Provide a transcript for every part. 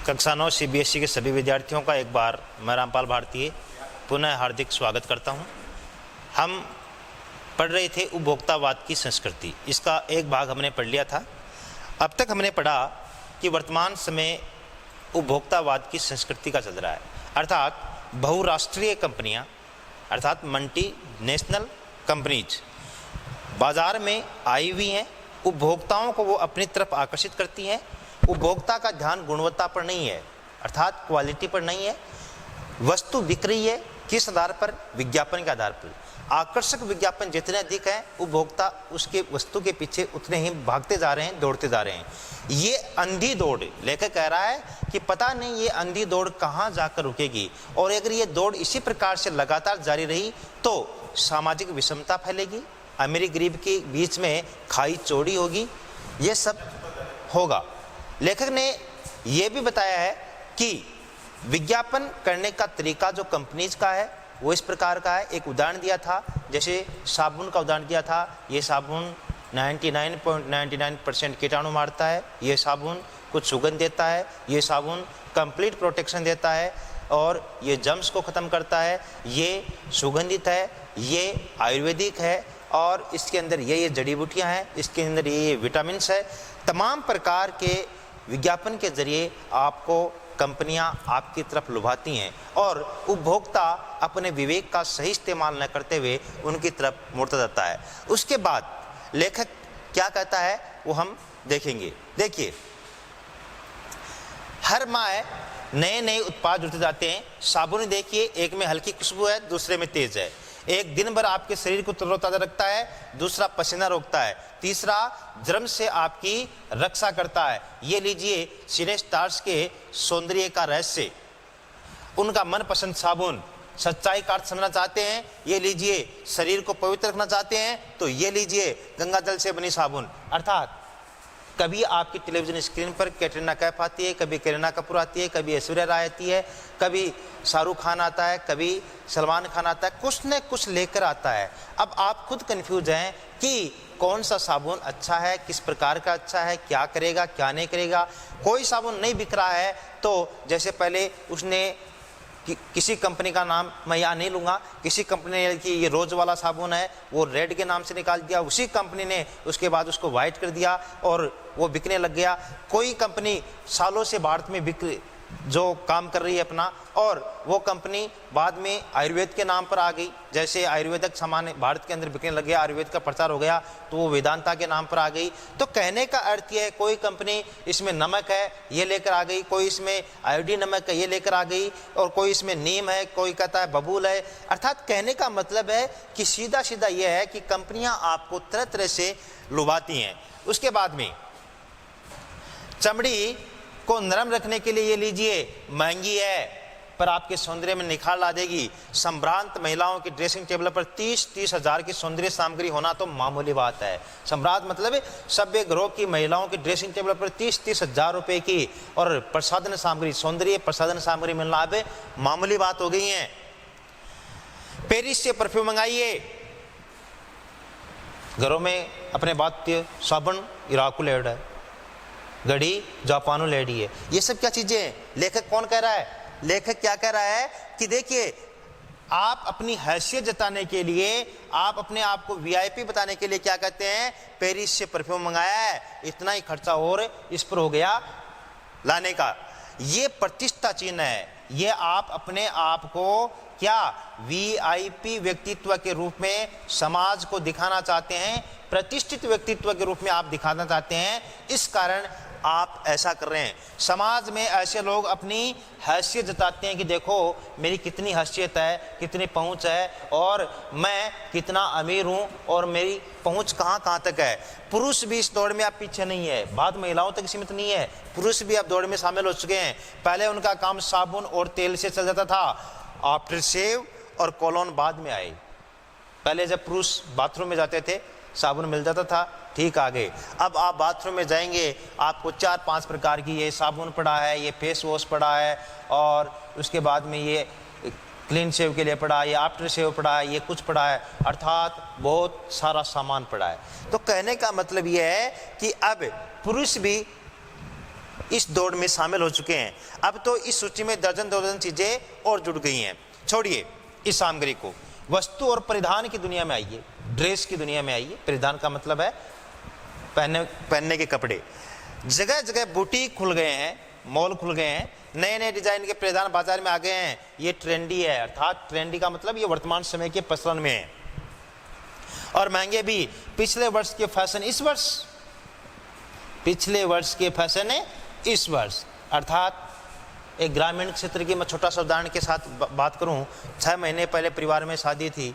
कक्षा 9 CBSE के सभी विद्यार्थियों का एक बार मैं रामपाल भारतीय पुनः हार्दिक स्वागत करता हूं। हम पढ़ रहे थे उपभोक्तावाद की संस्कृति, इसका एक भाग हमने पढ़ लिया था। अब तक हमने पढ़ा कि वर्तमान समय उपभोक्तावाद की संस्कृति का चल रहा है, अर्थात बहुराष्ट्रीय कंपनियां अर्थात मल्टी नेशनल कंपनीज बाज़ार में आई हुई हैं। उपभोक्ताओं को वो अपनी तरफ आकर्षित करती हैं। उपभोक्ता का ध्यान गुणवत्ता पर नहीं है, अर्थात क्वालिटी पर नहीं है। वस्तु बिक रही है किस आधार पर? विज्ञापन के आधार पर। आकर्षक विज्ञापन जितने अधिक हैं, उपभोक्ता उसके वस्तु के पीछे उतने ही भागते जा रहे हैं, दौड़ते जा रहे हैं। ये अंधी दौड़, लेखक कह रहा है कि पता नहीं ये अंधी दौड़ कहाँ जाकर रुकेगी, और अगर ये दौड़ इसी प्रकार से लगातार जारी रही तो सामाजिक विषमता फैलेगी, अमीर गरीब के बीच में खाई चौड़ी होगी, ये सब होगा। लेखक ने यह भी बताया है कि विज्ञापन करने का तरीका जो कंपनीज का है वो इस प्रकार का है। एक उदाहरण दिया था, जैसे साबुन का उदाहरण दिया था। ये साबुन 99.99% कीटाणु मारता है, ये साबुन कुछ सुगंध देता है, ये साबुन कंप्लीट प्रोटेक्शन देता है और ये जम्स को ख़त्म करता है, ये सुगंधित है, ये आयुर्वेदिक है और इसके अंदर ये जड़ी बूटियाँ हैं, इसके अंदर ये विटामिन्स है। तमाम प्रकार के विज्ञापन के जरिए आपको कंपनियां आपकी तरफ लुभाती हैं और उपभोक्ता अपने विवेक का सही इस्तेमाल न करते हुए उनकी तरफ मुड़ता जाता है। उसके बाद लेखक क्या कहता है वो हम देखेंगे। देखिए, हर माह नए नए उत्पाद जुड़ते जाते हैं। साबुन देखिए, एक में हल्की खुशबू है, दूसरे में तेज है। एक दिन भर आपके शरीर को तरोताजा रखता है, दूसरा पसीना रोकता है, तीसरा जर्म से आपकी रक्षा करता है। ये लीजिए सिने स्टार्स के सौंदर्य का रहस्य, उनका मनपसंद साबुन। सच्चाई का अर्थ समझना चाहते हैं, ये लीजिए। शरीर को पवित्र रखना चाहते हैं तो ये लीजिए गंगा जल से बनी साबुन। अर्थात कभी आपकी टेलीविजन स्क्रीन पर कैटरीना कैफ आती है, कभी करीना कपूर आती है, कभी ऐश्वर्या राय आती है, कभी शाहरुख खान आता है, कभी सलमान खान आता है, कुछ न कुछ लेकर आता है। अब आप खुद कंफ्यूज हैं कि कौन सा साबुन अच्छा है, किस प्रकार का अच्छा है, क्या करेगा क्या नहीं करेगा। कोई साबुन नहीं बिक रहा है तो जैसे पहले उसने किसी कंपनी का नाम मैं यहाँ नहीं लूँगा, किसी कंपनी ने कि ये रोज वाला साबुन है वो रेड के नाम से निकाल दिया, उसी कंपनी ने उसके बाद उसको वाइट कर दिया और वो बिकने लग गया। कोई कंपनी सालों से भारत में जो काम कर रही है अपना, और वो कंपनी बाद में आयुर्वेद के नाम पर आ गई। जैसे आयुर्वेदिक सामान भारत के अंदर बिकने लग गया, आयुर्वेद का प्रचार हो गया तो वो वेदांता के नाम पर आ गई। तो कहने का अर्थ ये है, कोई कंपनी इसमें नमक है ये लेकर आ गई, कोई इसमें आयोडीन नमक है ये लेकर आ गई, और कोई इसमें नीम है, कोई कहता है बबूल है। अर्थात कहने का मतलब है कि सीधा सीधा ये है कि कंपनियां आपको तरह तरह से लुभाती हैं। उसके बाद में चमड़ी को नरम रखने के लिए ये लीजिए, महंगी है पर आपके सौंदर्य में निखार ला देगी। संभ्रांत महिलाओं की ड्रेसिंग टेबल पर 30-30 हजार की सौंदर्य सामग्री होना तो मामूली बात है। सम्राट मतलब सभ्य ग्रोह की महिलाओं की ड्रेसिंग टेबल पर 30-30 हजार रुपए की और प्रसाधन सामग्री, सौंदर्य प्रसाधन सामग्री मिलना अब मामूली बात हो गई है। पेरिस से परफ्यूम मंगाइए, घरों में अपने बात्य साबुन इराकू लेड है, घड़ी जापानो लेडी है। ये सब क्या चीजें हैं? लेखक कौन कह रहा है? लेखक क्या कह रहा है कि देखिए, आप अपनी हैसियत जताने के लिए, आप अपने आप को VIP बताने के लिए क्या कहते हैं, पेरिस से परफ्यूम मंगाया है, इतना ही खर्चा और इस पर हो गया लाने का। ये प्रतिष्ठा चिन्ह है। ये आप अपने आप को क्या VIP व्यक्तित्व के रूप में समाज को दिखाना चाहते हैं, प्रतिष्ठित व्यक्तित्व के रूप में आप दिखाना चाहते हैं, इस कारण आप ऐसा कर रहे हैं। समाज में ऐसे लोग अपनी हैसियत जताते हैं कि देखो मेरी कितनी हैसियत है, कितनी पहुंच है और मैं कितना अमीर हूं और मेरी पहुंच कहां कहां तक है। पुरुष भी इस दौड़ में आप पीछे नहीं है, बात महिलाओं तक सीमित नहीं है, पुरुष भी अब दौड़ में शामिल हो चुके हैं। पहले उनका काम साबुन और तेल से चल जाता था, आफ्टर शेव और कोलोन बाद में आए। पहले जब पुरुष बाथरूम में जाते थे साबुन मिल जाता था, ठीक आ गए। अब आप बाथरूम में जाएंगे, आपको 4-5 प्रकार की ये साबुन पड़ा है, ये फेस वॉश पड़ा है, और उसके बाद में ये क्लीन शेव के लिए पड़ा है, ये आफ्टर शेव पड़ा है, ये कुछ पड़ा है, अर्थात बहुत सारा सामान पड़ा है। तो कहने का मतलब ये है कि अब पुरुष भी इस दौड़ में शामिल हो चुके हैं। अब तो इस सूची में दर्जन दर्जन चीजें और जुड़ गई हैं। छोड़िए इस सामग्री को, वस्तु और परिधान की दुनिया में आइए, ड्रेस की दुनिया में आइए। परिधान का मतलब है पहनने के कपड़े। जगह जगह बुटीक खुल गए हैं, मॉल खुल गए हैं, नए नए डिजाइन के परिधान बाजार में आ गए हैं। ये ट्रेंडी है, अर्थात ट्रेंडी का मतलब ये वर्तमान समय के प्रचलन में है और महंगे भी। पिछले वर्ष के फैशन इस वर्ष, पिछले वर्ष के फैशन है इस वर्ष। अर्थात एक ग्रामीण क्षेत्र की मैं छोटा सा उदाहरण के साथ बात करूं, 6 महीने पहले परिवार में शादी थी।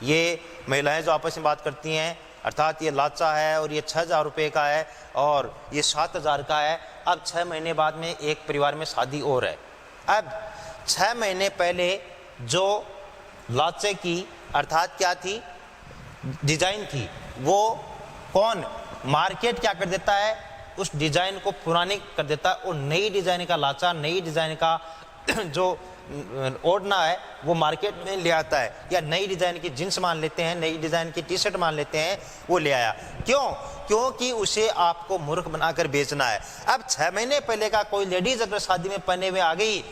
ये महिलाएं जो आपस में बात करती हैं, अर्थात ये लाचा है और ये 6,000 रुपये का है और ये 7,000 का है। अब 6 महीने बाद में एक परिवार में शादी और है। अब 6 महीने पहले जो लाचे की अर्थात क्या थी, डिजाइन थी, वो कौन मार्केट क्या कर देता है, उस डिजाइन को पुरानी कर देता है और नई डिजाइन का लाचा, नई डिजाइन का जो ओढ़ना है वो मार्केट में ले आता है। या नई डिजाइन की जींस मान लेते हैं, नई डिजाइन की टी शर्ट मान लेते हैं, वो ले आया। क्यों? क्योंकि उसे आपको मूर्ख बनाकर बेचना है। अब 6 महीने पहले का कोई लेडीज अगर शादी में पहने हुए आ गई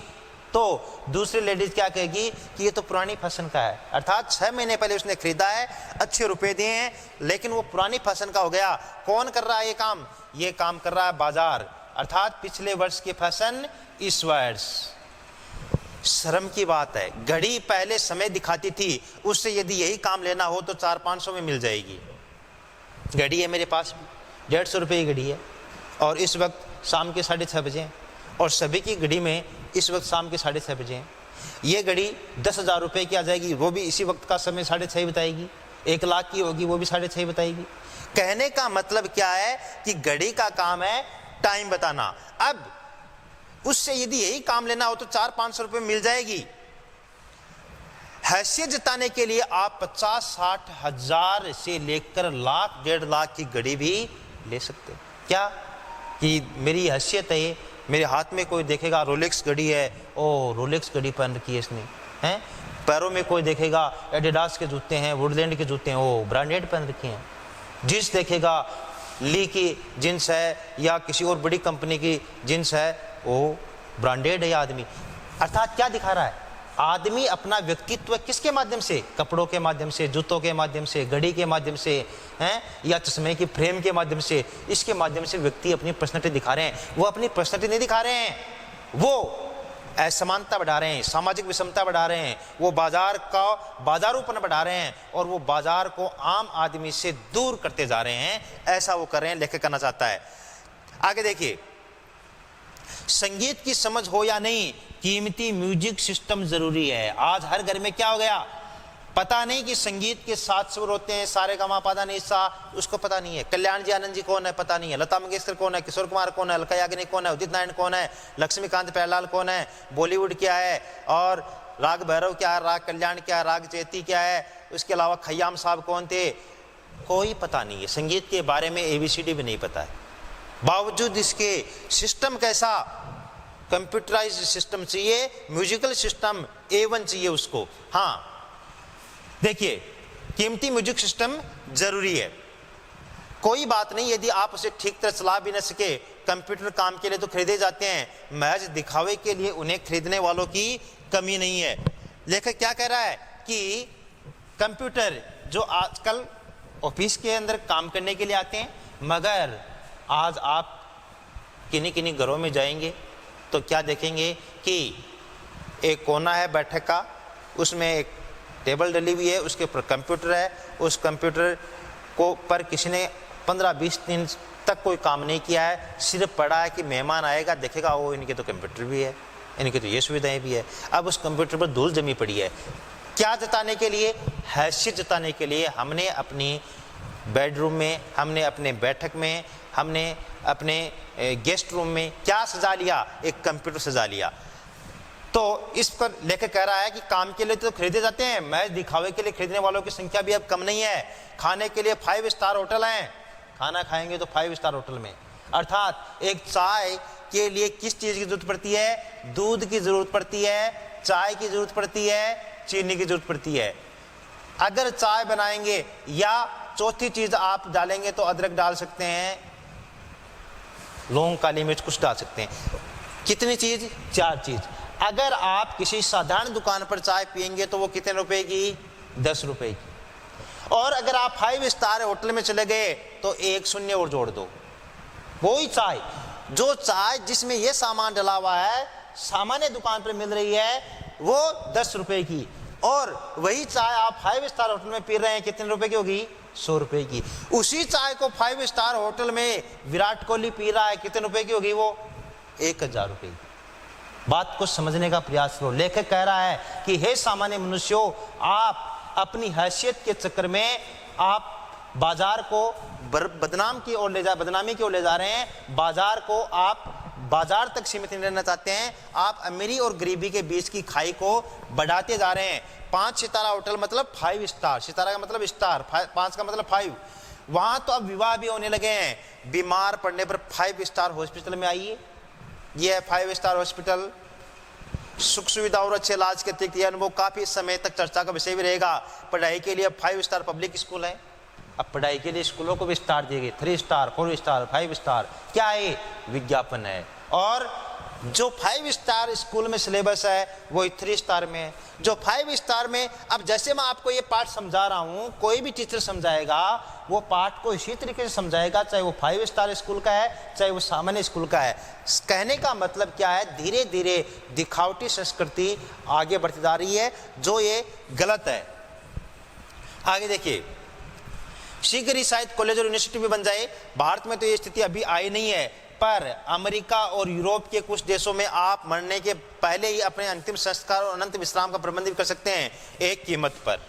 तो दूसरी लेडीज क्या कहेगी कि ये तो पुरानी फैशन का है। अर्थात 6 महीने पहले उसने खरीदा है, अच्छे रुपए दिए हैं, लेकिन वो पुरानी फैशन का हो गया। कौन कर रहा है ये काम? ये काम कर रहा है बाजार। अर्थात पिछले वर्ष के फैशन इस वर्ष। शर्म की बात है, घड़ी पहले समय दिखाती थी, उससे यदि यही काम लेना हो तो 400-500 में मिल जाएगी। घड़ी है मेरे पास, 150 रुपये की घड़ी है और इस वक्त शाम के 6:30 बजे हैं और सभी की घड़ी में इस वक्त शाम के 6:30 बजे हैं। ये घड़ी 10,000 रुपये की आ जाएगी, वो भी इसी वक्त का समय 6:30 बताएगी। 1 लाख की होगी, वो भी 6:30 बताएगी। कहने का मतलब क्या है कि घड़ी का काम है टाइम बताना। अब उससे यदि यही काम लेना हो तो 400-500 रुपये मिल जाएगी। हैसियत जताने के लिए आप 50-60 हजार से लेकर लाख 1.5 लाख की घड़ी भी ले सकते। क्या कि मेरी हैसियत है, ये मेरे हाथ में कोई देखेगा रोलेक्स घड़ी है, ओ रोलेक्स घड़ी पहन रखी है इसने, हैं। पैरों में कोई देखेगा एडिडास के जूते हैं, वुडलैंड के जूते हैं, ओ ब्रांडेड पहन रखे हैं। जींस देखेगा ली की जींस है या किसी और बड़ी कंपनी की जींस है, वो ब्रांडेड है आदमी। अर्थात क्या दिखा रहा है? आदमी अपना व्यक्तित्व किसके माध्यम से? कपड़ों के माध्यम से, जूतों के माध्यम से, घड़ी के माध्यम से, हैं, या चश्मे की फ्रेम के माध्यम से, इसके माध्यम से व्यक्ति अपनी पर्सनैलिटी दिखा रहे हैं। वो अपनी पर्सनैलिटी नहीं दिखा रहे हैं, वो असमानता बढ़ा रहे हैं, सामाजिक विषमता बढ़ा रहे हैं, वो बाजार का बाजारूपन बढ़ा रहे हैं और वो बाजार को आम आदमी से दूर करते जा रहे हैं। ऐसा वो कर रहे हैं, लेखक करना चाहता है। आगे देखिए, संगीत की समझ हो या नहीं, कीमती म्यूजिक सिस्टम जरूरी है। आज हर घर में क्या हो गया, पता नहीं कि संगीत के 7 सुर होते हैं, सारे गा मा पा धा नि सा, उसको पता नहीं है। कल्याण जी आनंद जी कौन है पता नहीं है, लता मंगेशकर कौन है, किशोर कुमार कौन है, अलका याग्निक कौन है, उदित नारायण कौन है, लक्ष्मीकांत प्यारेलाल कौन है, बॉलीवुड क्या है और राग भैरव क्या है, राग कल्याण क्या है, राग चैती क्या है, उसके अलावा खयाम साहब कौन थे, कोई पता नहीं है। संगीत के बारे में ABCD भी नहीं पता है। बावजूद इसके सिस्टम कैसा, कंप्यूटराइज सिस्टम चाहिए, म्यूजिकल सिस्टम A1 चाहिए उसको। हाँ देखिए, कीमती म्यूजिक सिस्टम जरूरी है, कोई बात नहीं यदि आप उसे ठीक तरह चला भी न सके। कंप्यूटर काम के लिए तो खरीदे जाते हैं, महज दिखावे के लिए उन्हें खरीदने वालों की कमी नहीं है। लेखक क्या कह रहा है कि कंप्यूटर जो आजकल ऑफिस के अंदर काम करने के लिए आते हैं, मगर आज आप किन्हीं किन्हीं घरों में जाएंगे तो क्या देखेंगे कि एक कोना है बैठक का, उसमें एक टेबल डली हुई है, उसके ऊपर कंप्यूटर है, उस कंप्यूटर को पर किसी ने 15-20 दिन तक कोई काम नहीं किया है, सिर्फ पड़ा है कि मेहमान आएगा देखेगा वो इनके तो कंप्यूटर भी है, इनकी तो ये सुविधाएं भी है। अब उस कंप्यूटर पर धूल जमी पड़ी है। क्या जताने के लिए? हैसियत जताने के लिए। हमने अपनी बेडरूम में, हमने अपने बैठक में, हमने अपने गेस्ट रूम में क्या सजा लिया? एक कंप्यूटर सजा लिया। तो इस पर लेकर कह रहा है कि काम के लिए तो खरीदे जाते हैं, मैच दिखावे के लिए खरीदने वालों की संख्या भी अब कम नहीं है। खाने के लिए 5 स्टार होटल हैं, खाना खाएंगे तो 5 स्टार होटल में। अर्थात एक चाय के लिए किस चीज की जरूरत पड़ती है? दूध की जरूरत पड़ती है, चाय की जरूरत पड़ती है, चीनी की जरूरत पड़ती है। अगर चाय बनाएंगे या चौथी चीज आप डालेंगे तो अदरक डाल सकते हैं, लौंग, काली मिर्च, कुछ डाल सकते हैं। कितनी चीज? 4 चीज। अगर आप किसी साधारण दुकान पर चाय पियेंगे तो वो कितने रुपए की? 10 रुपए की। और अगर आप 5 स्टार होटल में चले गए तो 1 शून्य और जोड़ दो। वही चाय, जो चाय जिसमें ये सामान डला हुआ है सामान्य दुकान पर मिल रही है वो 10 रुपए की, और वही चाय आप 5 स्टार होटल में पी रहे हैं कितने रुपए की होगी? 100 रुपए की। उसी चाय को 5 स्टार होटल में विराट कोहली पी रहा है कितने रुपए की होगी? वो 1000 रुपए की। बात को समझने का प्रयास करो। लेखक कह रहा है कि हे सामान्य मनुष्यों, आप अपनी हैसियत के चक्कर में आप बाजार को बदनामी की ओर ले जा रहे हैं। बाजार को आप बाजार तक सीमित नहीं रहना चाहते हैं, आप अमीरी और गरीबी के बीच की खाई को बढ़ाते जा रहे हैं। 5 सितारा होटल मतलब 5 स्टार, सितारा का मतलब स्टार, 5 का मतलब 5। वहां तो अब विवाह भी होने लगे हैं। बीमार पड़ने पर 5 स्टार हॉस्पिटल में आइए, यह है 5 स्टार हॉस्पिटल। सुख सुविधा और अच्छे इलाज के अतिरिक्त यह अनुभव काफी समय तक चर्चा का विषय भी रहेगा। पढ़ाई के लिए 5 स्टार पब्लिक स्कूल है। अब पढ़ाई के लिए स्कूलों को भी स्टार दिए गए, 3 स्टार, 4 स्टार, 5 स्टार। क्या है? विज्ञापन है। और जो 5 स्टार स्कूल में सिलेबस है वो 3 स्टार में है। जो 5 स्टार में, अब जैसे मैं आपको ये पाठ समझा रहा हूं, कोई भी टीचर समझाएगा वो पाठ को इसी तरीके से समझाएगा, चाहे वो 5 स्टार स्कूल का है चाहे वो सामान्य स्कूल का है। कहने का मतलब क्या है? धीरे धीरे दिखावटी संस्कृति आगे बढ़ती जा रही है, जो ये गलत है। आगे देखिए, शीघ्र ही शायद कॉलेज और यूनिवर्सिटी भी बन जाए। भारत में तो ये स्थिति अभी आई नहीं है, पर अमेरिका और यूरोप के कुछ देशों में आप मरने के पहले ही अपने अंतिम संस्कार और अनंत विश्राम का प्रबंध भी कर सकते हैं एक कीमत पर।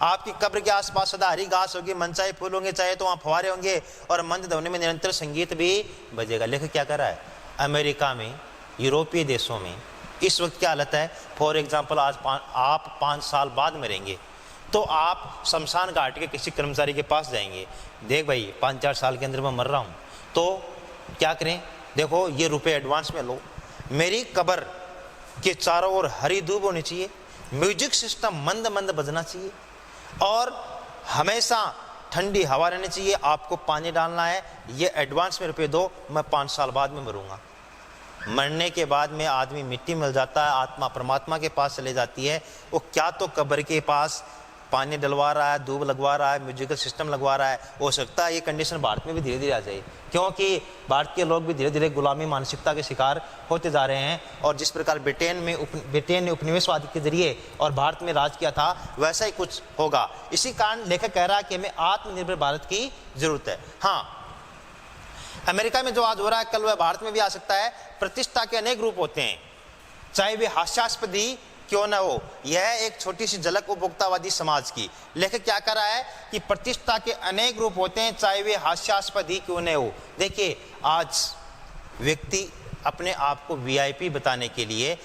आपकी कब्र के आसपास सदा हरी घास होगी, मनचाहे फूल होंगे, चाहे तो वहाँ फव्वारे होंगे, और मंद ध्वनि में निरंतर संगीत भी बजेगा। लेखक क्या कर रहा है? अमेरिका में, यूरोपीय देशों में इस वक्त क्या हालत है? फॉर एग्जाम्पल, आज आप 5 साल बाद मरेंगे तो आप शमशान घाट के किसी कर्मचारी के पास जाएंगे, देख भाई 5-4 साल के अंदर मैं मर रहा हूँ, तो क्या करें? देखो ये रुपए एडवांस में लो, मेरी कब्र के चारों ओर हरी धूप होनी चाहिए, म्यूजिक सिस्टम मंद मंद बजना चाहिए, और हमेशा ठंडी हवा रहनी चाहिए, आपको पानी डालना है, ये एडवांस में रुपए दो, मैं 5 साल बाद में मरूंगा। मरने के बाद में आदमी मिट्टी मिल जाता है, आत्मा परमात्मा के पास चले जाती है। वो क्या तो कब्र के पास पानी डलवा रहा है, धूप लगवा रहा है, म्यूजिकल सिस्टम लगवा रहा है। हो सकता है ये कंडीशन भारत में भी धीरे धीरे आ जाए, क्योंकि भारत के लोग भी धीरे धीरे गुलामी मानसिकता के शिकार होते जा रहे हैं। और जिस प्रकार ब्रिटेन ने उपनिवेशवाद के जरिए और भारत में राज किया था, वैसा ही कुछ होगा। इसी कारण लेखक कह रहा है कि हमें आत्मनिर्भर भारत की जरूरत है। हाँ, अमेरिका में जो आज हो रहा है कल वह भारत में भी आ सकता है। प्रतिष्ठा के अनेक रूप होते हैं, चाहे वे हास्यास्पद ही क्यों ना हो। यह एक छोटी सी झलक उपभोक्तावादी समाज की। लेखक क्या कर रहा है कि प्रतिष्ठा के अनेक रूप होते हैं, चाहे वे हास्यास्पद ही क्यों न हो। देखिए, आज व्यक्ति अपने आप को वीआईपी बताने के लिए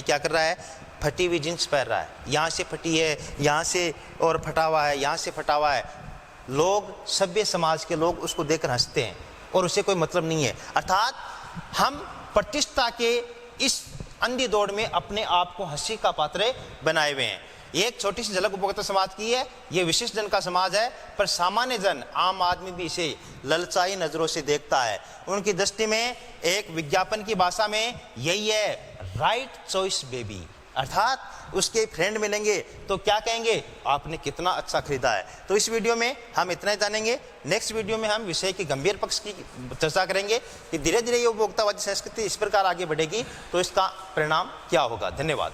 क्या कर रहा है? फटी हुई जींस पहन रहा है, यहाँ से फटी है, यहाँ से और फटा हुआ है, यहाँ से फटा हुआ है। लोग, सभ्य समाज के लोग उसको देखकर हंसते हैं और उसे कोई मतलब नहीं है। अर्थात हम प्रतिष्ठा के इस अंधी दौड़ में अपने आप को हंसी का पात्र बनाए हुए हैं। ये एक छोटी सी झलक उपभोक्ता समाज की है, ये विशिष्ट जन का समाज है, पर सामान्य जन, आम आदमी भी इसे ललचाई नजरों से देखता है। उनकी दृष्टि में एक विज्ञापन की भाषा में यही है, राइट चॉइस बेबी। अर्थात उसके फ्रेंड मिलेंगे तो क्या कहेंगे? आपने कितना अच्छा खरीदा है। तो इस वीडियो में हम इतना ही जानेंगे। नेक्स्ट वीडियो में हम विषय के गंभीर पक्ष की चर्चा करेंगे कि धीरे धीरे ये उपभोक्तावादी संस्कृति इस प्रकार आगे बढ़ेगी तो इसका परिणाम क्या होगा। धन्यवाद।